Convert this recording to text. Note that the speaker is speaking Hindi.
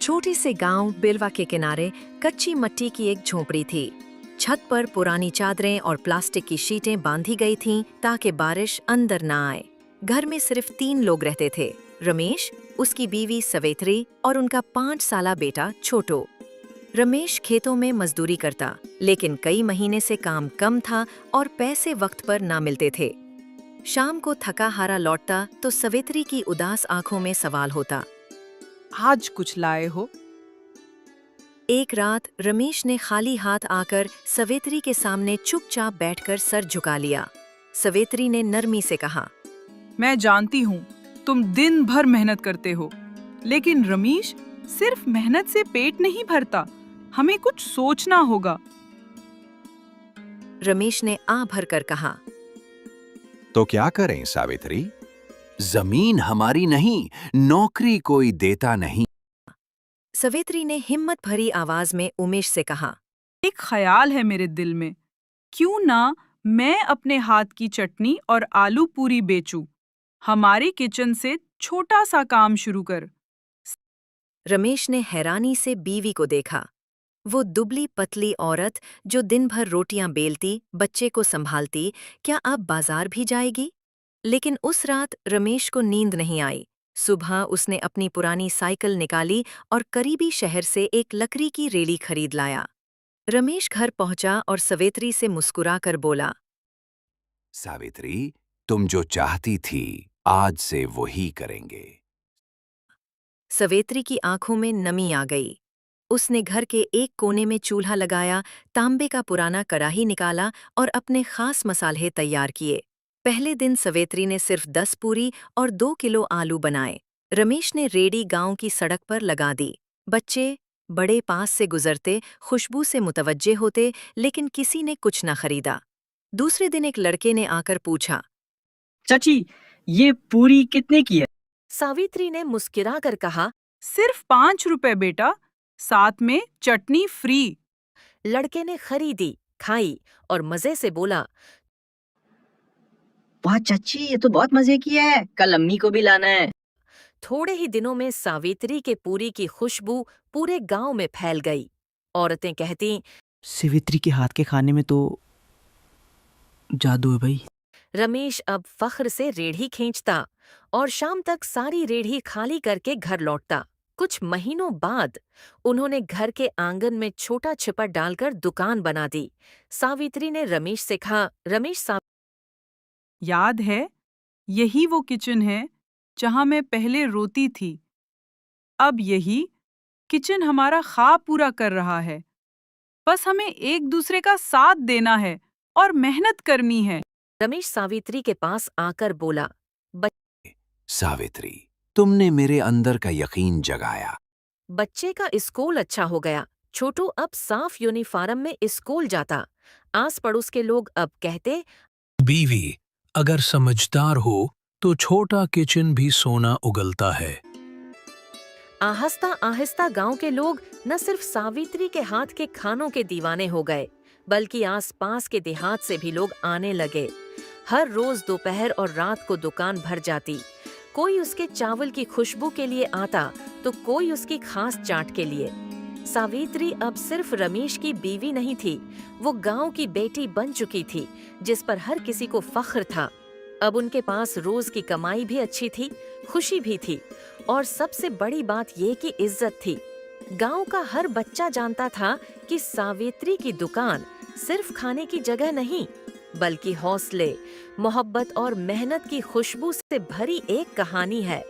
छोटे से गांव बिलवा के किनारे कच्ची मिट्टी की एक झोपड़ी थी। छत पर पुरानी चादरें और प्लास्टिक की शीटें बांधी गई थीं ताकि बारिश अंदर ना आए। घर में सिर्फ 3 लोग रहते थे, रमेश, उसकी बीवी सवेत्री और उनका 5 साला बेटा छोटू। रमेश खेतों में मजदूरी करता, लेकिन कई महीने से काम कम था और पैसे वक्त पर ना मिलते थे। शाम को थका हारा लौटता तो सवेत्री की उदास आंखों में सवाल होता। आज कुछ लाए हो? एक रात रमेश ने खाली हाथ आकर सवेत्री के सामने चुपचाप बैठकर सर झुका लिया। सवेत्री ने नरमी से कहा, मैं जानती हूँ तुम दिन भर मेहनत करते हो, लेकिन रमेश, सिर्फ मेहनत से पेट नहीं भरता, हमें कुछ सोचना होगा। रमेश ने आ भर कर कहा, तो क्या करें सावित्री? जमीन हमारी नहीं, नौकरी कोई देता नहीं। सवेत्री ने हिम्मत भरी आवाज में उमेश से कहा, एक ख्याल है मेरे दिल में, क्यों ना मैं अपने हाथ की चटनी और आलू पूरी बेचूं? हमारे किचन से छोटा सा काम शुरू कर। रमेश ने हैरानी से बीवी को देखा। वो दुबली पतली औरत जो दिन भर रोटियां बेलती, बच्चे को संभालती, क्या अब बाजार भी जाएगी? लेकिन उस रात रमेश को नींद नहीं आई। सुबह उसने अपनी पुरानी साइकिल निकाली और करीबी शहर से एक लकड़ी की रेली खरीद लाया। रमेश घर पहुंचा और सवेत्री से मुस्कुराकर बोला, सावित्री, तुम जो चाहती थी, आज से वही करेंगे। सवेत्री की आंखों में नमी आ गई। उसने घर के एक कोने में चूल्हा लगाया, तांबे का पुराना कड़ाही निकाला और अपने खास मसाले तैयार किए। पहले दिन सवेत्री ने सिर्फ 10 पूरी और 2 किलो आलू बनाए। रमेश ने रेडी गांव की सड़क पर लगा दी। बच्चे बड़े पास से गुजरते, खुशबू से मुतवज्जे होते, लेकिन किसी ने कुछ न खरीदा। दूसरे दिन एक लड़के ने आकर पूछा, चाची, ये पूरी कितने की है? सावित्री ने मुस्कुराकर कहा, सिर्फ 5 रुपए बेटा, साथ में चटनी फ्री। लड़के ने खरीदी, खाई और मजे से बोला, वाह चाची, ये तो बहुत मजे की है, कल अम्मी को भी लाना है। थोड़े ही दिनों में सावित्री के पूरी की खुशबू पूरे गांव में फैल गई। औरतें कहती, सावित्री के हाथ के खाने में तो जादू है भाई। रमेश अब फख्र से रेढ़ी खींचता और शाम तक सारी रेढ़ी खाली करके घर लौटता। कुछ महीनों बाद उन्होंने घर के आंगन में छोटा छिपा डालकर दुकान बना दी। सावित्री ने रमेश से कहा, रमेश, याद है, यही वो किचन है जहां मैं पहले रोती थी। अब यही किचन हमारा ख्वाब पूरा कर रहा है। बस हमें एक दूसरे का साथ देना है और मेहनत करनी है। रमेश सावित्री के पास आकर बोला, सावित्री, तुमने मेरे अंदर का यकीन जगाया। बच्चे का स्कूल अच्छा हो गया। छोटू अब साफ यूनिफॉर्म में स्कूल जाता। आस पड़ोस के लोग अब कहते, बीवी अगर समझदार हो तो छोटा किचन भी सोना उगलता है। आहिस्ता आहिस्ता गांव के लोग न सिर्फ सावित्री के हाथ के खानों के दीवाने हो गए, बल्कि आसपास के देहात से भी लोग आने लगे। हर रोज दोपहर और रात को दुकान भर जाती। कोई उसके चावल की खुशबू के लिए आता तो कोई उसकी खास चाट के लिए। सावित्री अब सिर्फ रमेश की बीवी नहीं थी, वो गांव की बेटी बन चुकी थी, जिस पर हर किसी को फख्र था। अब उनके पास रोज की कमाई भी अच्छी थी, खुशी भी थी और सबसे बड़ी बात ये कि इज्जत थी। गांव का हर बच्चा जानता था कि सावित्री की दुकान सिर्फ खाने की जगह नहीं, बल्कि हौसले, मोहब्बत और मेहनत की खुशबू से भरी एक कहानी है।